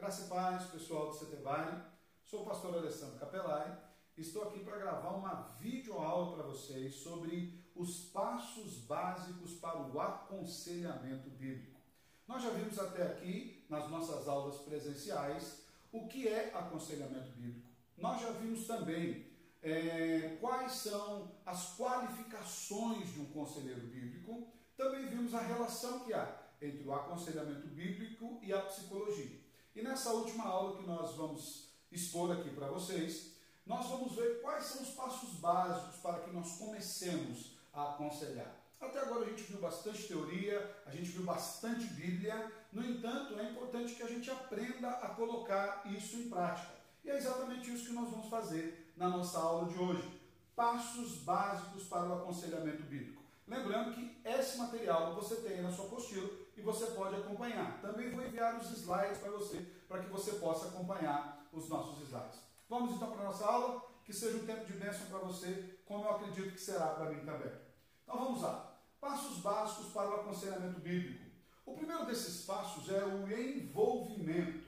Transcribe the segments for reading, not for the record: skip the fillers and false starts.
Graça e paz, pessoal do CTVale. Sou o pastor Alessandro Capelari e estou aqui para gravar uma videoaula para vocês sobre os passos básicos para o aconselhamento bíblico. Nós já vimos até aqui, nas nossas aulas presenciais, o que é aconselhamento bíblico. Nós já vimos também quais são as qualificações de um conselheiro bíblico. Também vimos a relação que há entre o aconselhamento bíblico e a psicologia. E nessa última aula que nós vamos expor aqui para vocês, nós vamos ver quais são os passos básicos para que nós comecemos a aconselhar. Até agora a gente viu bastante teoria, a gente viu bastante Bíblia, no entanto é importante que a gente aprenda a colocar isso em prática. E é exatamente isso que nós vamos fazer na nossa aula de hoje. Passos básicos para o aconselhamento bíblico. Lembrando que esse material você tem na sua apostila e você pode acompanhar. Também vou enviar os slides para você, para que você possa acompanhar os nossos slides. Vamos então para a nossa aula, que seja um tempo de bênção para você, como eu acredito que será para mim também. Então vamos lá. Passos básicos para o aconselhamento bíblico. O primeiro desses passos é o envolvimento.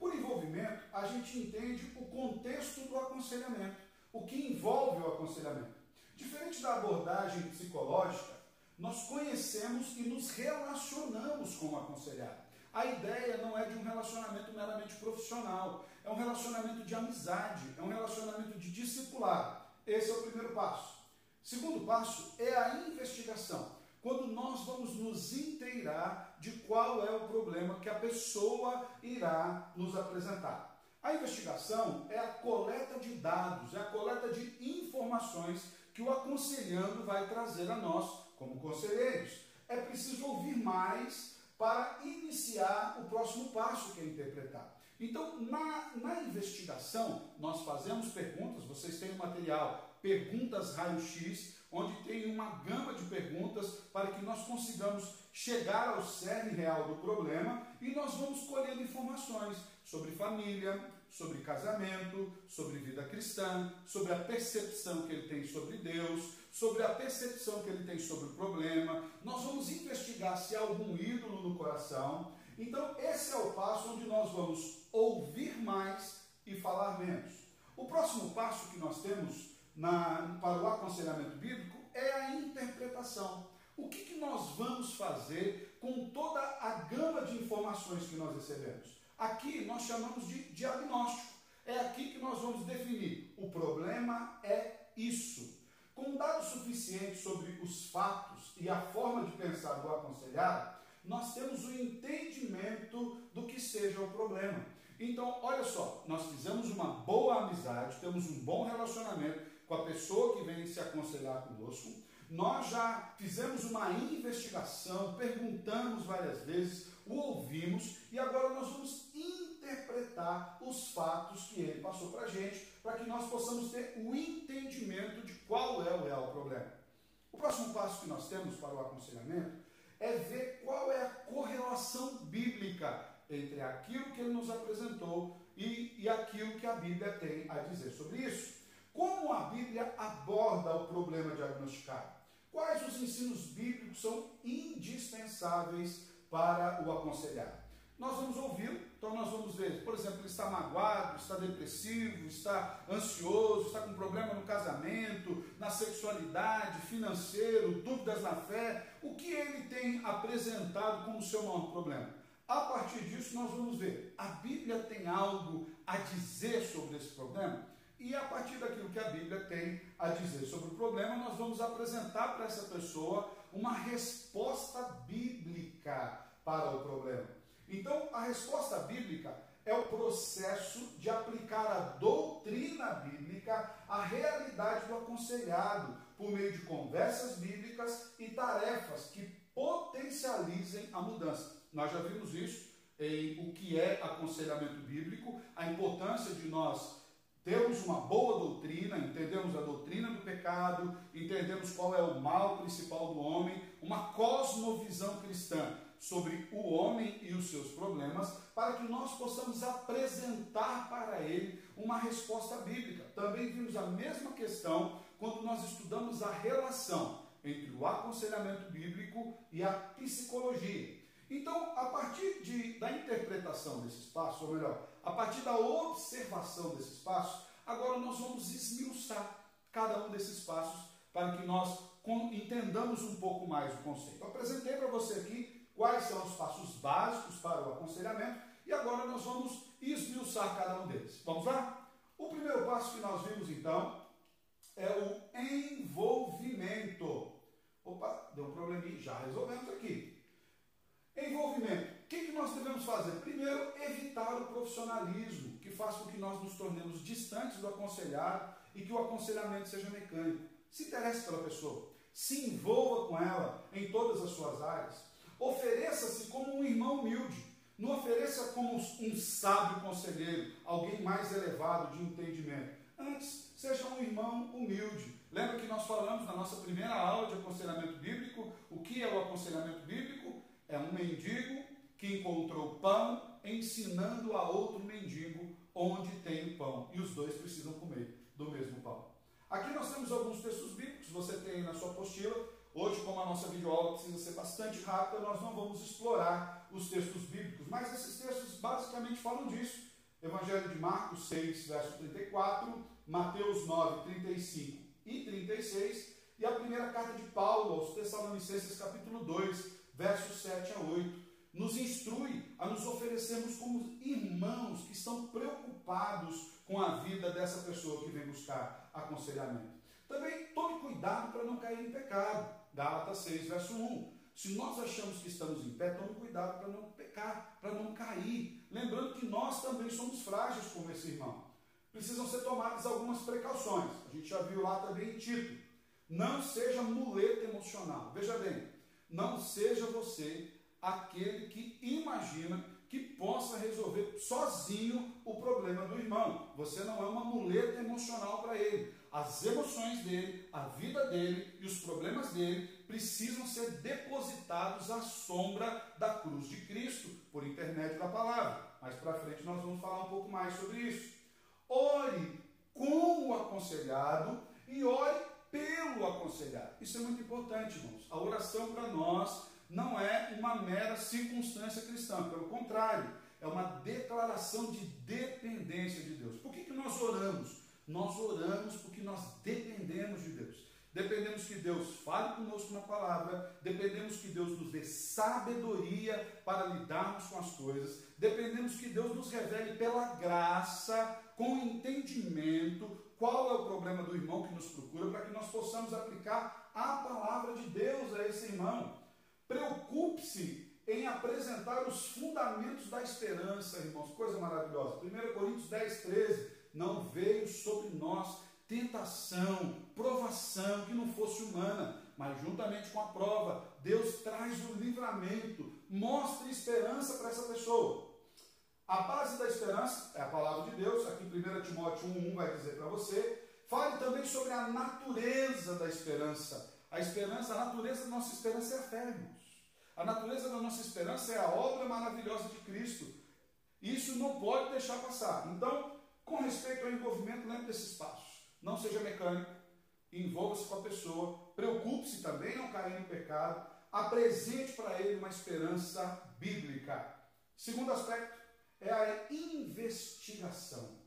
Por envolvimento, a gente entende o contexto do aconselhamento, o que envolve o aconselhamento. Diferente da abordagem psicológica, nós conhecemos e nos relacionamos com o aconselhado. A ideia não é de um relacionamento meramente profissional, é um relacionamento de amizade, é um relacionamento de discipulado. Esse é o primeiro passo. Segundo passo é a investigação, quando nós vamos nos inteirar de qual é o problema que a pessoa irá nos apresentar. A investigação é a coleta de dados, é a coleta de informações que o aconselhando vai trazer a nós como conselheiros. É preciso ouvir mais para iniciar o próximo passo, que é interpretar. Então, na investigação, nós fazemos perguntas, vocês têm o material Perguntas Raio-X, onde tem uma gama de perguntas para que nós consigamos chegar ao cerne real do problema e nós vamos colhendo informações sobre família, sobre casamento, sobre vida cristã, sobre a percepção que ele tem sobre Deus, sobre a percepção que ele tem sobre o problema. Nós vamos investigar se há algum ídolo no coração. Então, esse é o passo onde nós vamos ouvir mais e falar menos. O próximo passo que nós temos para o aconselhamento bíblico é a interpretação. O que nós vamos fazer com toda a gama de informações que nós recebemos? Aqui nós chamamos de diagnóstico. É aqui que nós vamos definir. O problema é isso. Com dados suficientes sobre os fatos e a forma de pensar do aconselhado, nós temos o entendimento do que seja o problema. Então, olha só, nós fizemos uma boa amizade, temos um bom relacionamento com a pessoa que vem se aconselhar conosco, nós já fizemos uma investigação, perguntamos várias vezes, o ouvimos e agora nós vamos interpretar os fatos que ele passou para a gente, para que nós possamos ter o entendimento de qual é o real problema. O próximo passo que nós temos para o aconselhamento é ver qual é a correlação bíblica entre aquilo que ele nos apresentou e aquilo que a Bíblia tem a dizer sobre isso. Como a Bíblia aborda o problema diagnosticado? Quais os ensinos bíblicos são indispensáveis para o aconselhar? Nós vamos ouvi-lo, então nós vamos ver, por exemplo, ele está magoado, está depressivo, está ansioso, está com problema no casamento, na sexualidade, financeiro, dúvidas na fé. O que ele tem apresentado como seu maior problema? A partir disso nós vamos ver, a Bíblia tem algo a dizer sobre esse problema? E a partir daquilo que a Bíblia tem a dizer sobre o problema, nós vamos apresentar para essa pessoa uma resposta bíblica para o problema. Então, a resposta bíblica é o processo de aplicar a doutrina bíblica à realidade do aconselhado, por meio de conversas bíblicas e tarefas que potencializem a mudança. Nós já vimos isso em o que é aconselhamento bíblico, a importância de nós temos uma boa doutrina, entendemos a doutrina do pecado, entendemos qual é o mal principal do homem, uma cosmovisão cristã sobre o homem e os seus problemas, para que nós possamos apresentar para ele uma resposta bíblica. Também vimos a mesma questão quando nós estudamos a relação entre o aconselhamento bíblico e a psicologia. Então, a partir da interpretação desses passos, ou melhor, a partir da observação desses passos, agora nós vamos esmiuçar cada um desses passos para que nós entendamos um pouco mais o conceito. Eu apresentei para você aqui quais são os passos básicos para o aconselhamento e agora nós vamos esmiuçar cada um deles. Vamos lá? O primeiro passo que nós vimos então é o envolvimento. Opa, deu um probleminha, já resolvemos aqui. Envolvimento. O que nós devemos fazer? Primeiro, evitar o profissionalismo, que faz com que nós nos tornemos distantes do aconselhado e que o aconselhamento seja mecânico. Se interesse pela pessoa, se envolva com ela em todas as suas áreas. Ofereça-se como um irmão humilde. Não ofereça como um sábio conselheiro, alguém mais elevado de entendimento. Antes, seja um irmão humilde. Lembra que nós falamos na nossa primeira aula de aconselhamento bíblico? O que é o aconselhamento bíblico? É um mendigo que encontrou pão ensinando a outro mendigo onde tem o pão. E os dois precisam comer do mesmo pão. Aqui nós temos alguns textos bíblicos, você tem na sua apostila. Hoje, como a nossa videoaula precisa ser bastante rápida, nós não vamos explorar os textos bíblicos, mas esses textos basicamente falam disso. Evangelho de Marcos 6, verso 34, Mateus 9, 35 e 36, e a primeira carta de Paulo aos Tessalonicenses, capítulo 2, versos 7 a 8, nos instrui a nos oferecermos como irmãos que estão preocupados com a vida dessa pessoa que vem buscar aconselhamento. Também tome cuidado para não cair em pecado. Gálatas 6, verso 1. Se nós achamos que estamos em pé, tome cuidado para não pecar, para não cair. Lembrando que nós também somos frágeis como esse irmão. Precisam ser tomadas algumas precauções. A gente já viu lá também em Tito. Não seja muleta emocional. Veja bem, não seja você aquele que imagina que possa resolver sozinho o problema do irmão. Você não é uma muleta emocional para ele. As emoções dele, a vida dele e os problemas dele precisam ser depositados à sombra da cruz de Cristo, por intermédio da palavra. Mais para frente nós vamos falar um pouco mais sobre isso. Ore com o aconselhado e ore pelo aconselhado. Isso é muito importante, irmãos. A oração para nós não é uma mera circunstância cristã, pelo contrário, é uma declaração de dependência de Deus. Por que nós oramos? Nós oramos porque nós dependemos de Deus. Dependemos que Deus fale conosco na palavra, dependemos que Deus nos dê sabedoria para lidarmos com as coisas, dependemos que Deus nos revele pela graça, com entendimento, qual é o problema do irmão que nos procura, para que nós possamos aplicar a palavra de Deus a esse irmão. Preocupe-se em apresentar os fundamentos da esperança, irmãos, coisa maravilhosa. 1 Coríntios 10, 13, não veio sobre nós tentação, provação que não fosse humana, mas juntamente com a prova, Deus traz o livramento, mostra esperança para essa pessoa. A base da esperança é a palavra de Deus, aqui em 1 Timóteo 1,1 vai dizer para você. Fale também sobre a natureza da esperança. A natureza da nossa esperança é a fé, irmãos. A natureza da nossa esperança é a obra maravilhosa de Cristo. Isso não pode deixar passar. Então, com respeito ao envolvimento, lembre desses passos. Não seja mecânico, envolva-se com a pessoa, preocupe-se também em não cair no pecado, apresente para ele uma esperança bíblica. Segundo aspecto é a investigação.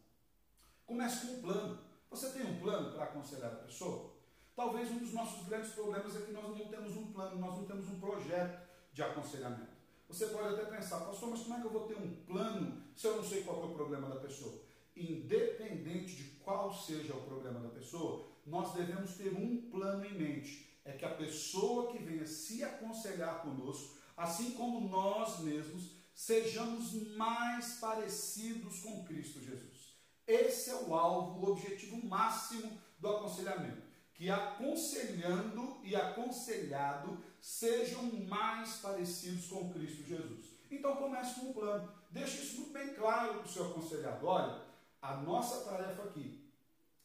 Comece com um plano. Você tem um plano para aconselhar a pessoa? Talvez um dos nossos grandes problemas é que nós não temos um plano, nós não temos um projeto de aconselhamento. Você pode até pensar, pastor, mas como é que eu vou ter um plano se eu não sei qual é o problema da pessoa? Independente de qual seja o problema da pessoa, nós devemos ter um plano em mente. É que a pessoa que venha se aconselhar conosco, assim como nós mesmos, sejamos mais parecidos com Cristo Jesus. Esse é o alvo, o objetivo máximo do aconselhamento. Que aconselhando e aconselhado sejam mais parecidos com Cristo Jesus. Então comece com um plano. Deixe isso muito bem claro para o seu aconselhado. Olha, a nossa tarefa aqui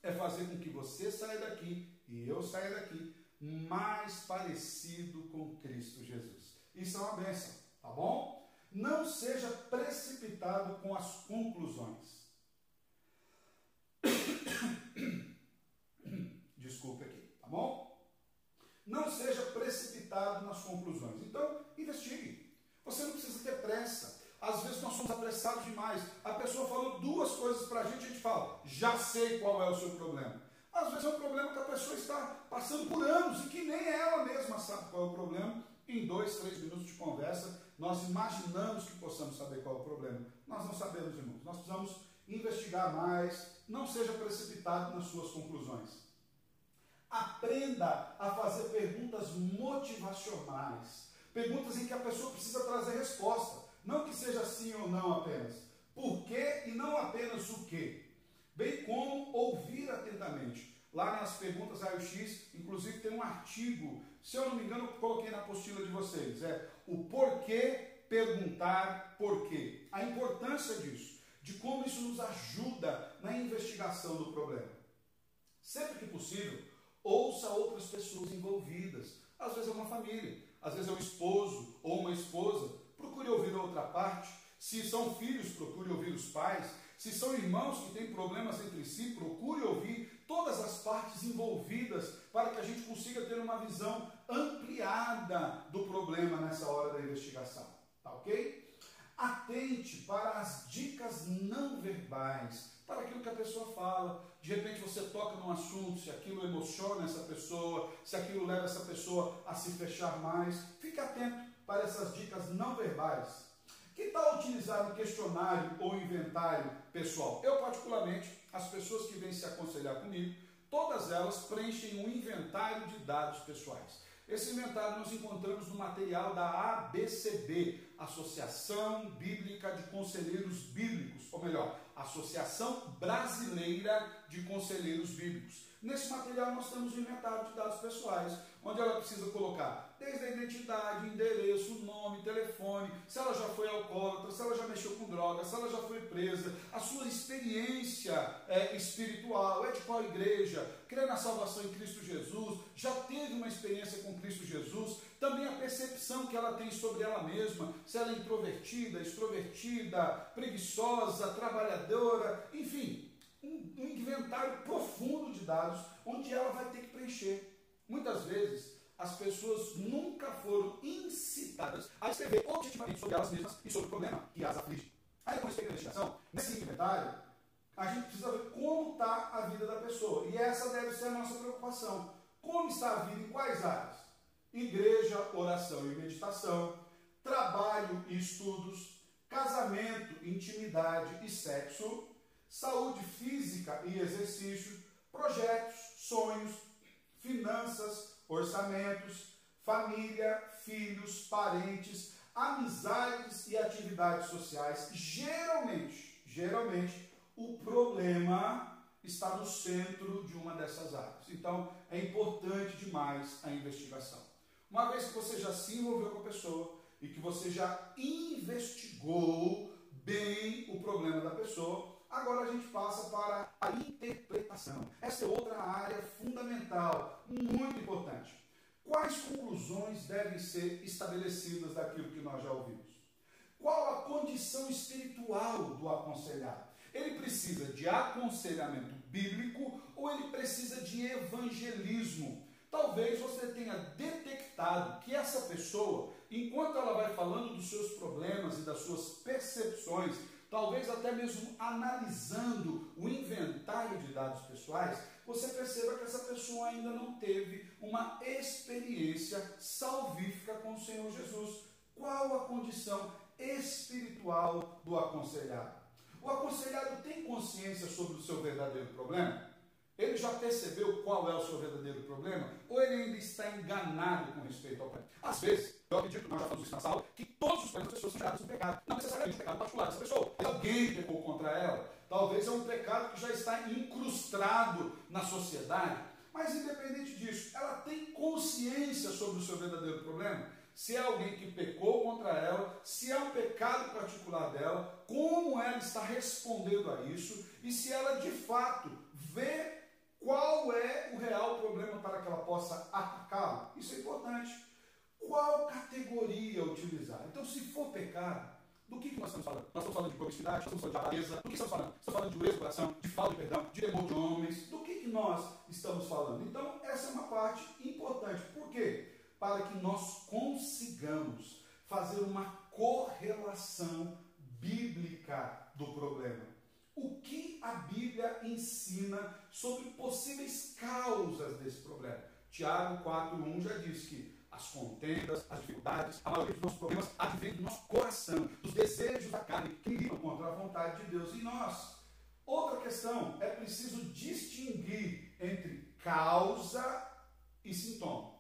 é fazer com que você saia daqui e eu saia daqui mais parecido com Cristo Jesus. Isso é uma bênção, tá bom? Não seja precipitado com as conclusões. Desculpe aqui, tá bom? Não seja precipitado nas conclusões. Então, investigue. Você não precisa ter pressa. Às vezes nós somos apressados demais. A pessoa falou duas coisas para a gente fala, já sei qual é o seu problema. Às vezes é um problema que a pessoa está passando por anos e que nem ela mesma sabe qual é o problema. Em 2, 3 minutos de conversa, nós imaginamos que possamos saber qual é o problema. Nós não sabemos, irmãos. Nós precisamos investigar mais. Não seja precipitado nas suas conclusões. Aprenda a fazer perguntas motivacionais. Perguntas em que a pessoa precisa trazer resposta. Não que seja sim ou não apenas. Por quê e não apenas o quê. Bem como ouvir atentamente. Lá nas perguntas raio-x, inclusive tem um artigo, se eu não me engano, eu coloquei na apostila de vocês. É o porquê perguntar porquê. A importância disso, de como isso nos ajuda na investigação do problema. Sempre que possível, ouça outras pessoas envolvidas. Às vezes é uma família, às vezes é um esposo ou uma esposa. Procure ouvir a outra parte. Se são filhos, procure ouvir os pais. Se são irmãos que têm problemas entre si, procure ouvir todas as partes envolvidas para que a gente consiga ter uma visão ampliada do problema nessa hora da investigação. Tá ok? Atente para as dicas não verbais, para aquilo que a pessoa fala. De repente você toca num assunto, se aquilo emociona essa pessoa, se aquilo leva essa pessoa a se fechar mais. Fique atento para essas dicas não verbais. Que tal utilizar um questionário ou inventário pessoal? Eu, particularmente, as pessoas que vêm se aconselhar comigo, todas elas preenchem um inventário de dados pessoais. Esse inventário nós encontramos no material da ABCB, Associação Bíblica de Conselheiros Bíblicos, ou melhor, Associação Brasileira de Conselheiros Bíblicos. Nesse material nós temos um inventário de dados pessoais, onde ela precisa colocar desde a identidade, endereço, nome, telefone, se ela já foi alcoólatra, se ela já mexeu com drogas, se ela já foi presa, a sua experiência espiritual, é de qual igreja, crê na salvação em Cristo Jesus, já teve uma experiência com Cristo Jesus, também a percepção que ela tem sobre ela mesma, se ela é introvertida, extrovertida, preguiçosa, trabalhadora, enfim, um inventário profundo de dados, onde ela vai ter que preencher. Muitas vezes, as pessoas nunca foram incitadas a escrever objetivamente sobre elas mesmas e sobre o problema que as aflige. Aí, com respeito à investigação, nesse inventário, a gente precisa ver como está a vida da pessoa. E essa deve ser a nossa preocupação. Como está a vida em quais áreas? Igreja, oração e meditação, trabalho e estudos, casamento, intimidade e sexo, saúde física e exercício, projetos, sonhos, finanças, orçamentos, família, filhos, parentes, amizades e atividades sociais. Geralmente, o problema está no centro de uma dessas áreas. Então, é importante demais a investigação. Uma vez que você já se envolveu com a pessoa e que você já investigou bem o problema da pessoa, agora a gente passa para a interpretação. Essa é outra área fundamental, muito importante. Quais conclusões devem ser estabelecidas daquilo que nós já ouvimos? Qual a condição espiritual do aconselhado? Ele precisa de aconselhamento bíblico ou ele precisa de evangelismo? Talvez você tenha detectado que essa pessoa, enquanto ela vai falando dos seus problemas e das suas percepções, talvez até mesmo analisando o inventário de dados pessoais, você perceba que essa pessoa ainda não teve uma experiência salvífica com o Senhor Jesus. Qual a condição espiritual do aconselhado? O aconselhado tem consciência sobre o seu verdadeiro problema? Ele já percebeu qual é o seu verdadeiro problema? Ou ele ainda está enganado com respeito ao problema? Às vezes, eu acredito, nós já falamos isso na sala, que todos os problemas das pessoas são gerados no pecado. Não necessariamente o pecado particular dessa pessoa. Alguém pecou contra ela. Talvez é um pecado que já está incrustado na sociedade. Mas independente disso, ela tem consciência sobre o seu verdadeiro problema? Se é alguém que pecou contra ela, se é um pecado particular dela, como ela está respondendo a isso e se ela de fato vê qual é o real problema para que ela possa atacá-lo. Isso é importante. Qual categoria utilizar? Então, se for pecado, do que nós estamos falando? Nós estamos falando de promiscuidade, estamos falando de avareza, do que estamos falando? Estamos falando de dureza do coração, de falta de perdão, de temor de homens. Do que nós estamos falando? Então, essa é uma parte importante. Por quê? Para que nós consigamos fazer uma correlação bíblica do problema. O que a Bíblia ensina sobre possíveis causas desse problema? Tiago 4:1 já diz que as contendas, as dificuldades, a maioria dos nossos problemas advém do nosso coração, dos desejos da carne que lutam contra a vontade de Deus em nós. Outra questão, é preciso distinguir entre causa e sintoma.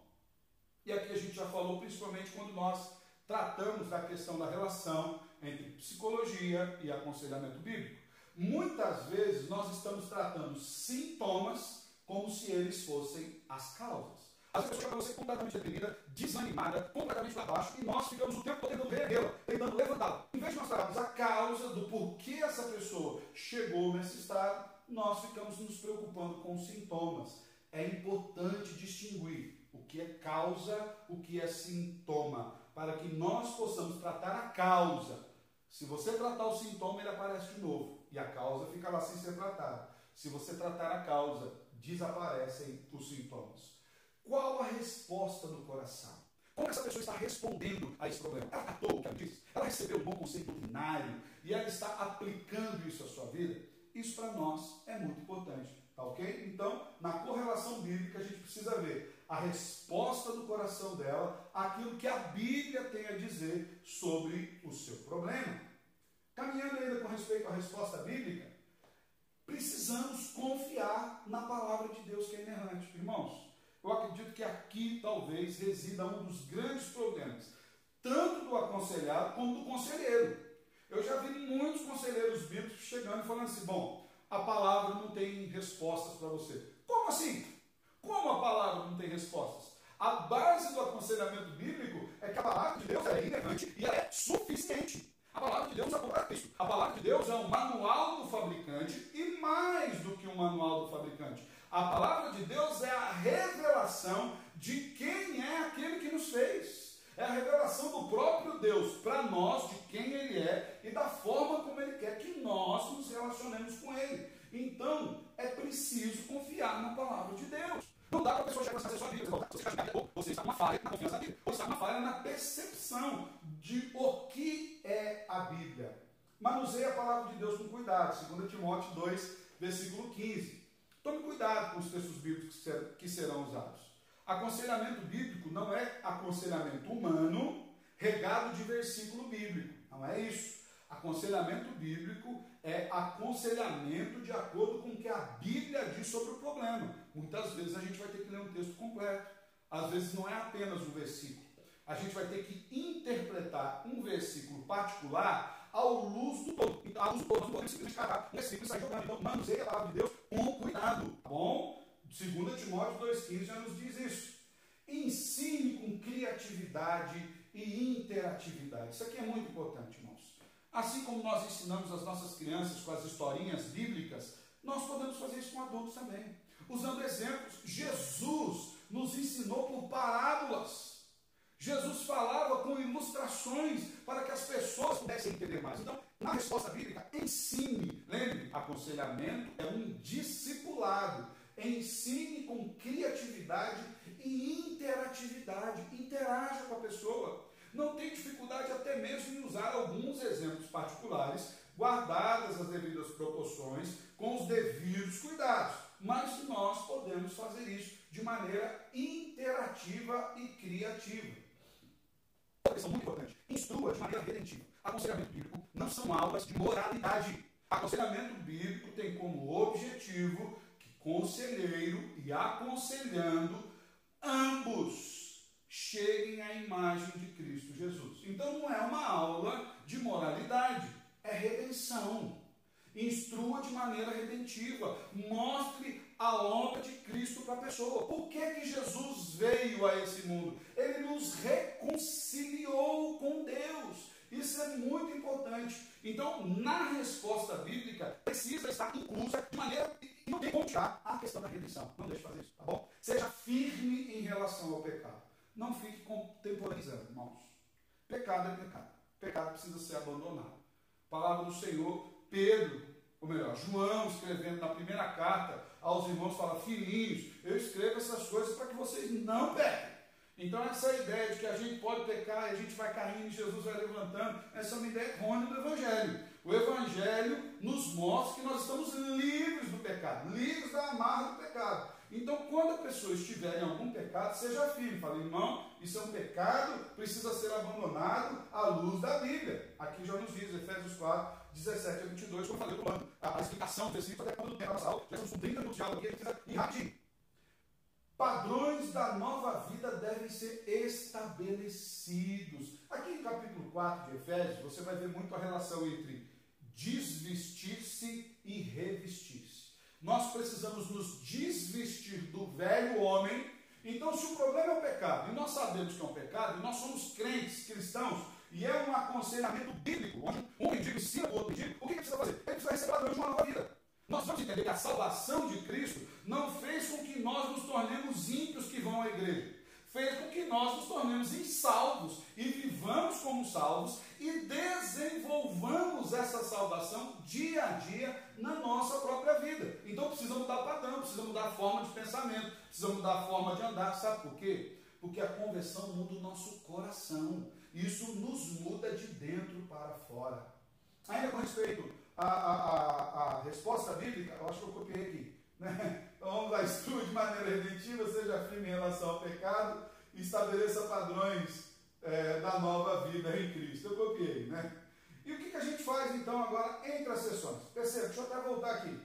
E aqui a gente já falou principalmente quando nós tratamos da questão da relação entre psicologia e aconselhamento bíblico. Muitas vezes nós estamos tratando sintomas como se eles fossem as causas. Às vezes chega você completamente deprimida, desanimada, completamente para baixo, e nós ficamos o tempo todo tentando reerguê-la, tentando levantá-la. Em vez de nós tratarmos a causa do porquê essa pessoa chegou nesse estado, nós ficamos nos preocupando com os sintomas. É importante distinguir o que é causa, o que é sintoma, para que nós possamos tratar a causa. Se você tratar o sintoma, ele aparece de novo, e a causa fica lá sem ser tratada. Se você tratar a causa, desaparecem os sintomas. Qual a resposta do coração? Como essa pessoa está respondendo a esse problema? Ela catou o que ela disse? Ela recebeu um bom conceito doutrinário e ela está aplicando isso à sua vida? Isso para nós é muito importante, tá ok? Então, na correlação bíblica, a gente precisa ver a resposta do coração dela, aquilo que a Bíblia tem a dizer sobre o seu problema. Caminhando ainda com respeito à resposta bíblica, precisamos confiar na palavra de Deus que é inerrante. Irmãos, eu acredito que aqui talvez resida um dos grandes problemas, tanto do aconselhado como do conselheiro. Eu já vi muitos conselheiros bíblicos chegando e falando assim, bom, a palavra não tem respostas para você. Como assim? Como a palavra não tem respostas? A base do aconselhamento bíblico é que a palavra de Deus é inerrante e ela é suficiente. A palavra de Deus é para Cristo. A palavra de Deus é um manual do fabricante e mais do que um manual do fabricante. A palavra de Deus é a revelação de quem é aquele que nos fez. É a revelação do próprio Deus para nós, de quem Ele é e da forma como Ele quer que nós nos relacionemos com Ele. Então, é preciso confiar na palavra de Deus. Não dá para a pessoa chegar a fazer sua vida. Você está numa falha na confiança na Bíblia. Ou está numa falha na percepção de o que é a Bíblia. Manuseie a palavra de Deus com cuidado. 2 Timóteo 2, versículo 15. Tome cuidado com os textos bíblicos que serão usados. Aconselhamento bíblico não é aconselhamento humano regado de versículo bíblico. Não é isso. Aconselhamento bíblico é aconselhamento de acordo com o que a Bíblia diz sobre o problema. Muitas vezes a gente vai ter que ler um texto completo. Às vezes não é apenas um versículo. A gente vai ter que interpretar um versículo particular à luz do todo. À luz do todo, nós não podemos simplesmente catar um versículo e sair jogando. Então, manuseie a palavra de Deus com cuidado, tá bom? 2 Timóteo 2,15 já nos diz isso. Ensine com criatividade e interatividade. Isso aqui é muito importante, irmãos. Assim como nós ensinamos as nossas crianças com as historinhas bíblicas, nós podemos fazer isso com adultos também. Usando exemplos, Jesus nos ensinou por parábolas. Jesus falava com ilustrações para que as pessoas pudessem entender mais. Então, na resposta bíblica, ensine. Lembre, aconselhamento é um discipulado. Ensine com criatividade e interatividade. Interaja com a pessoa. Não tem dificuldade até mesmo em usar alguns exemplos particulares, guardadas as devidas proporções, com os devidos cuidados. Mas nós podemos fazer isso de maneira interativa e criativa. Uma questão muito importante. Instrua de maneira redentiva. Aconselhamento bíblico não são aulas de moralidade. Aconselhamento bíblico tem como objetivo que conselheiro e aconselhando ambos cheguem à imagem de Cristo Jesus. Então não é uma aula de moralidade, é redenção. Instrua de maneira redentiva. Mostre a obra de Cristo para a pessoa. Por que que Jesus veio a esse mundo? Ele nos reconciliou com Deus. Isso é muito importante. Então, na resposta bíblica, precisa estar inclusa de maneira... E não tem como tirar a questão da redenção. Não deixe de fazer isso, tá bom? Seja firme em relação ao pecado. Não fique contemporaneizando, irmãos. Pecado é pecado. Pecado precisa ser abandonado. Palavra do Senhor, Pedro, ou melhor, João, escrevendo na primeira carta aos irmãos, fala: filhinhos, eu escrevo essas coisas para que vocês não pequem. Então essa ideia de que a gente pode pecar e a gente vai caindo e Jesus vai levantando, essa é uma ideia errônea do Evangelho. O Evangelho nos mostra que nós estamos livres do pecado, livres da amarra do pecado. Então quando a pessoa estiver em algum pecado, seja firme. Fala, irmão, isso é um pecado, precisa ser abandonado à luz da Bíblia. Aqui já nos diz, Efésios 4, 17 a 22, como eu falei, pulando a explicação desse livro, até quando o tempo da nossa aula, já estamos com 30 minutos de aula aqui, a gente precisa ir rapidinho. Padrões da nova vida devem ser estabelecidos. Aqui em capítulo 4 de Efésios, você vai ver muito a relação entre desvestir-se e revestir-se. Nós precisamos nos desvestir do velho homem. Então, se o problema é o pecado, e nós sabemos que é um pecado, e nós somos crentes, cristãos, e é um aconselhamento bíblico, onde um mendigo ensina o outro mendigo, o que ele precisa fazer? Ele precisa receber padrões de uma nova vida. Nós vamos entender que a salvação de Cristo não fez com que nós nos tornemos ímpios que vão à igreja. Fez com que nós nos tornemos insalvos e vivamos como salvos e desenvolvamos essa salvação dia a dia na nossa própria vida. Então precisa mudar o padrão, precisa mudar a forma de pensamento, precisa mudar a forma de andar. Sabe por quê? Porque a conversão muda o nosso coração. Isso nos muda de dentro para fora. Ainda com respeito a resposta bíblica, eu acho que eu copiei aqui, né? Então vamos lá, estude de maneira redentiva, seja firme em relação ao pecado e estabeleça padrões da nova vida em Cristo. Eu copiei, né? E o que a gente faz então agora entre as sessões? Perceba, deixa eu até voltar aqui.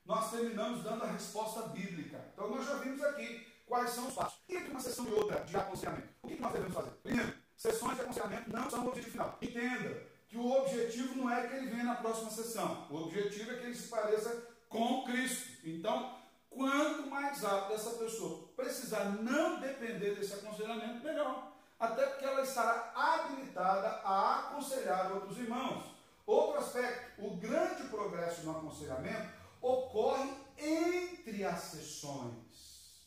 Nós terminamos dando a resposta bíblica. Então nós já vimos aqui quais são os passos. E entre uma sessão e outra de aconselhamento, o que nós devemos fazer? Primeiro, sessões de aconselhamento não são o objetivo final. Entenda que o objetivo não é que ele venha na próxima sessão. O objetivo é que ele se pareça com Cristo. Então, quanto mais rápido essa pessoa precisar não depender desse aconselhamento, melhor. Até porque ela estará habilitada a aconselhar outros irmãos. Outro aspecto, o grande progresso no aconselhamento ocorre entre as sessões.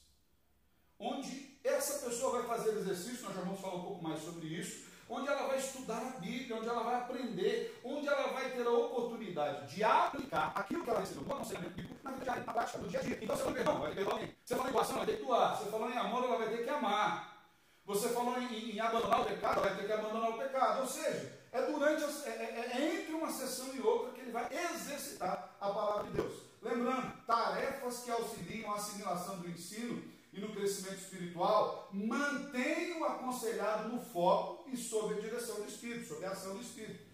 Onde essa pessoa vai fazer exercício, nós já vamos falar um pouco mais sobre isso, onde ela vai estudar a Bíblia, onde ela vai aprender, onde ela vai ter a oportunidade de aplicar aquilo que ela recebeu no aconselhamento bíblico na vida diária, na prática, no dia a dia. Então, você falou em perdão, vai ter que perdoar alguém. Você falou em doação, vai ter que doar. Você falou em amor, ela vai ter que amar. Você falou em abandonar o pecado, ela vai ter que abandonar o pecado. Ou seja, é entre uma sessão e outra que ele vai exercitar a palavra de Deus. Lembrando, tarefas que auxiliam a assimilação do ensino e no crescimento espiritual, mantenha o aconselhado no foco e sob a direção do Espírito, sob a ação do Espírito.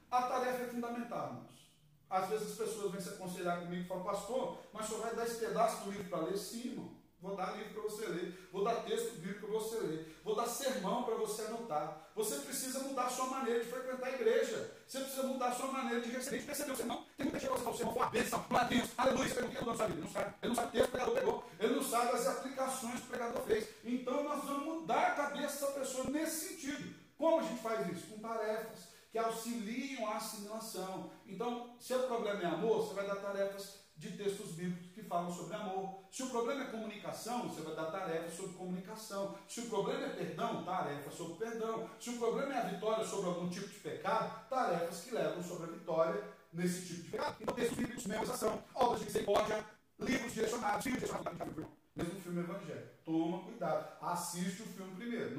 A tarefa é fundamental, irmãos. Às vezes as pessoas vêm se aconselhar comigo e falam, pastor, mas o senhor vai dar esse pedaço do livro para ler? Sim, irmão. Vou dar livro para você ler, vou dar texto bíblico para você ler, vou dar sermão para você anotar. Você precisa mudar a sua maneira de frequentar a igreja. Você precisa mudar a sua maneira de receber, de perceber o sermão. Tem muita gente que fala, o sermão foi uma bênção, glória a Deus, aleluia, você pegou o que não sabe. Ele não sabe o texto que o pregador pegou, ele não sabe as aplicações que o pregador fez. Então nós vamos mudar a cabeça dessa pessoa nesse sentido. Como a gente faz isso? Com tarefas que auxiliam a assimilação. Então, se o problema é amor, você vai dar tarefas de textos bíblicos que falam sobre amor. Se o problema é comunicação, você vai dar tarefas sobre comunicação. Se o problema é perdão, tarefas sobre perdão. Se o problema é a vitória sobre algum tipo de pecado, tarefas que levam sobre a vitória nesse tipo de pecado. Então, textos bíblicos, memorização, obras de misericórdia, livros direcionados, filmes direcionados, mesmo filme evangélico. Toma cuidado, assiste o filme primeiro.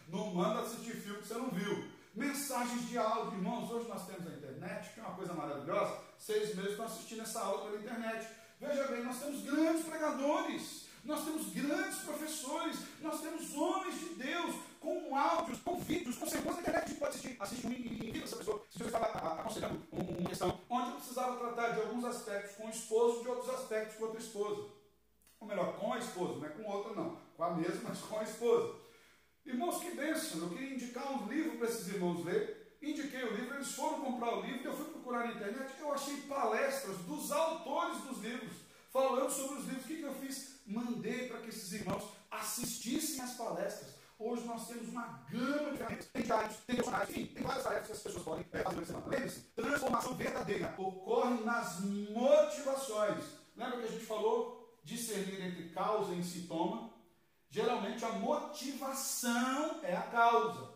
Não manda assistir filme que você não viu. Mensagens de áudio, irmãos, hoje nós temos a internet, que é uma coisa maravilhosa. 6 meses estão assistindo essa aula pela internet. Veja bem, nós temos grandes pregadores, nós temos grandes professores, nós temos homens de Deus com áudios, com vídeos, com sequências da internet. A gente pode assistir um em vida essa pessoa. Se você estava aconselhando uma questão onde eu precisava tratar de alguns aspectos com o esposo, de outros aspectos com outra esposa. Ou melhor, com a esposa, não é com outra não, com a mesma, mas com a esposa. Irmãos, que bênção! Eu queria indicar um livro para esses irmãos lerem. Indiquei o livro, eles foram comprar o livro, eu fui procurar na internet, eu achei palestras dos autores dos livros, falando sobre os livros. O que eu fiz? Mandei para que esses irmãos assistissem às palestras. Hoje nós temos uma gama de ferramentas, tem diários, tem dicionários, enfim, tem várias tarefas que as pessoas podem fazer na semana. Lembre-se, transformação verdadeira ocorre nas motivações. Lembra que a gente falou? Discernir entre causa e sintoma. Geralmente a motivação é a causa.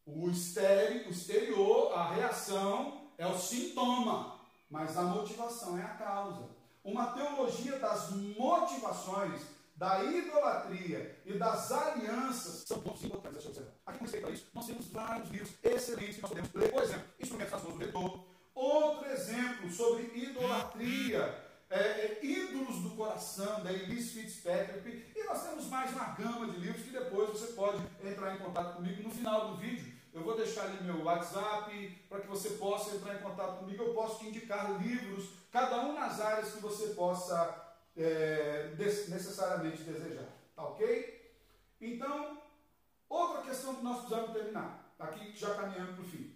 O exterior, a reação é o sintoma, mas a motivação é a causa. Uma teologia das motivações da idolatria e das alianças são pontos importantes a se observar. Aqui, com respeito a isso, nós temos vários livros excelentes que nós podemos ler. Por exemplo, Instrumentos nas Mãos do Leitor. Outro exemplo sobre idolatria, Ídolos do Coração, da Elise Fitzpatrick. E nós temos mais uma gama de livros que depois você pode entrar em contato comigo no final do vídeo. Eu vou deixar ali meu WhatsApp para que você possa entrar em contato comigo. Eu posso te indicar livros, cada um nas áreas que você possa necessariamente desejar. Tá ok? Então, outra questão que nós precisamos terminar, aqui já caminhando para o fim.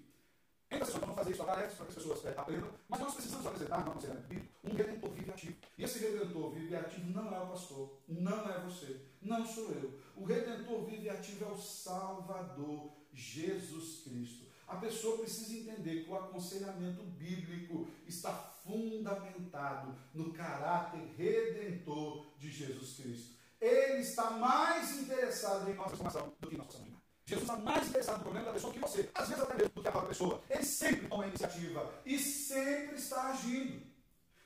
Então, nós vamos fazer isso para que as pessoas aprendam, mas nós precisamos apresentar no aconselhamento bíblico um Redentor vivo e ativo. E esse Redentor vivo e ativo não é o pastor, não é você, não sou eu. O Redentor vivo e ativo é o Salvador, Jesus Cristo. A pessoa precisa entender que o aconselhamento bíblico está fundamentado no caráter redentor de Jesus Cristo. Ele está mais interessado em nossa formação do que nós possamos imaginar. Jesus está mais interessado no problema da pessoa que você, às vezes até mesmo do que a própria pessoa. Ele sempre toma a iniciativa e sempre está agindo.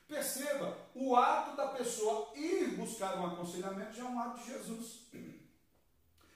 Perceba, o ato da pessoa ir buscar um aconselhamento já é um ato de Jesus.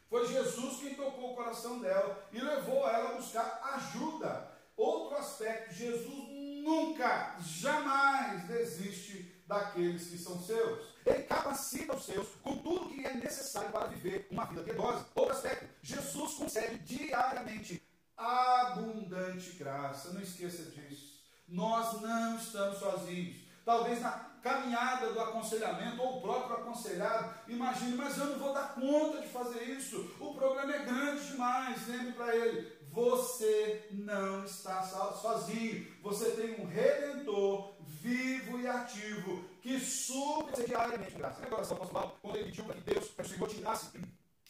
Foi Jesus quem tocou o coração dela e levou ela a buscar ajuda. Outro aspecto, Jesus nunca, jamais desiste daqueles que são seus. Ele capacita os seus com tudo que é necessário para viver uma vida piedosa. Outro aspecto, Jesus concede diariamente abundante graça. Não esqueça disso. Nós não estamos sozinhos. Talvez na caminhada do aconselhamento, ou o próprio aconselhado, imagine, mas eu não vou dar conta de fazer isso, o problema é grande demais. Lembre para ele, você não está sozinho, você tem um Redentor vivo e ativo, que supre diariamente graça. Lembra a oração do apóstolo Paulo, quando ele pediu para que Deus, para que o Senhor tirasse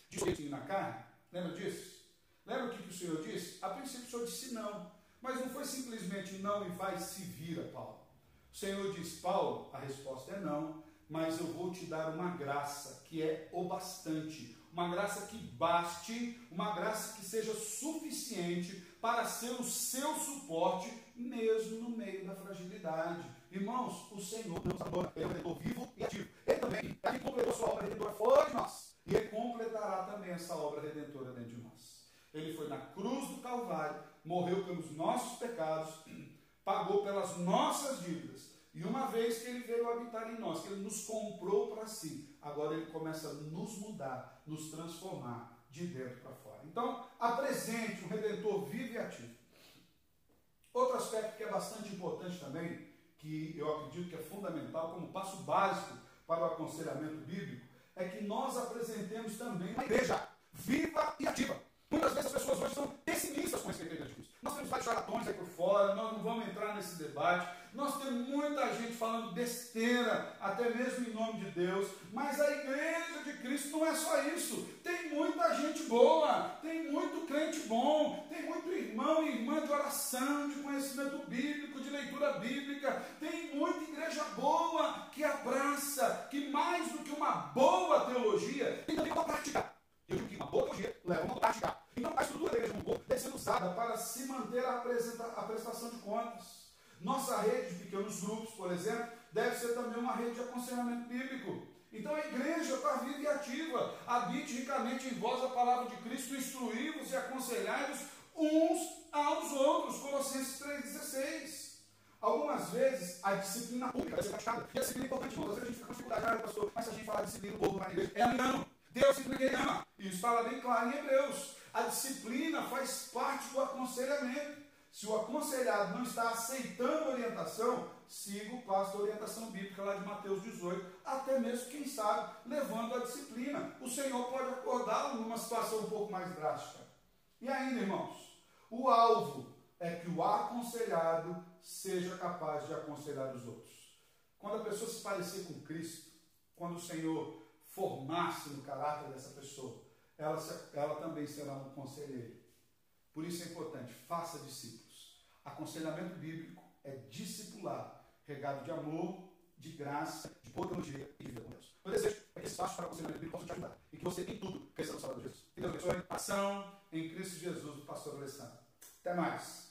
de jeitinho na carne? Lembra disso? Lembra o que o Senhor disse? A princípio o Senhor disse não, mas não foi simplesmente não e vai se vira, Paulo. O Senhor diz, Paulo, a resposta é não, mas eu vou te dar uma graça que é o bastante, uma graça que baste, uma graça que seja suficiente para ser o seu suporte, mesmo no meio da fragilidade. Irmãos, o Senhor não nos abandona, ele é o Redentor vivo e ativo. Ele também, ele completou sua obra redentora fora de nós, e ele completará também essa obra redentora dentro de nós. Ele foi na cruz do Calvário, morreu pelos nossos pecados, pagou pelas nossas dívidas, e uma vez que ele veio habitar em nós, que ele nos comprou para si, agora ele começa a nos mudar, nos transformar de dentro para fora. Então, apresente um Redentor vivo e ativo. Outro aspecto que é bastante importante também, que eu acredito que é fundamental como passo básico para o aconselhamento bíblico, é que nós apresentemos também uma igreja viva e ativa. Muitas vezes as pessoas hoje são pessimistas com esse respeito a Cristo. Nós temos vários charlatões aí por fora, nós não vamos entrar nesse debate. Nós temos muita gente falando besteira, até mesmo em nome de Deus, mas a igreja de Cristo não é só isso. Tem muita gente boa, tem muito crente bom, tem muito irmão e irmã de oração, de conhecimento bíblico, de leitura bíblica, tem muita igreja boa que abraça, que mais do que uma boa teologia, tem também uma prática. Eu digo que uma boa teologia leva a uma prática. Então a estrutura da igreja como um deve ser usada para se manter a prestação de contas. Nossa rede de pequenos grupos, por exemplo, deve ser também uma rede de aconselhamento bíblico. Então a igreja está viva e ativa. Habite ricamente em vós a palavra de Cristo, instruí-vos e aconselhai-vos uns aos outros. Colossenses 3,16. Algumas vezes a disciplina pública deve ser praticada. E a disciplina é importante, irmãos. Às vezes a gente fica com dificuldade, pastor, mas se a gente falar de disciplina, o povo vai na igreja. É engano. Deus simplesmente ama. Isso fala bem claro em Hebreus. A disciplina faz parte do aconselhamento. Se o aconselhado não está aceitando a orientação, siga o passo da orientação bíblica lá de Mateus 18, até mesmo, quem sabe, levando a disciplina. O Senhor pode acordá-lo numa situação um pouco mais drástica. E ainda, irmãos, o alvo é que o aconselhado seja capaz de aconselhar os outros. Quando a pessoa se parecer com Cristo, quando o Senhor formar-se no caráter dessa pessoa, ela também será um conselheiro. Por isso é importante, faça discípulos. Aconselhamento bíblico é discipular, regado de amor, de graça, de boa teologia e de vida com Deus. Eu desejo que esse passo para o aconselhamento bíblico possa te ajudar e que você tem tudo cresça no Salvador Jesus. Que Deus abençoe. Ação em Cristo Jesus, do pastor Alessandro. Até mais.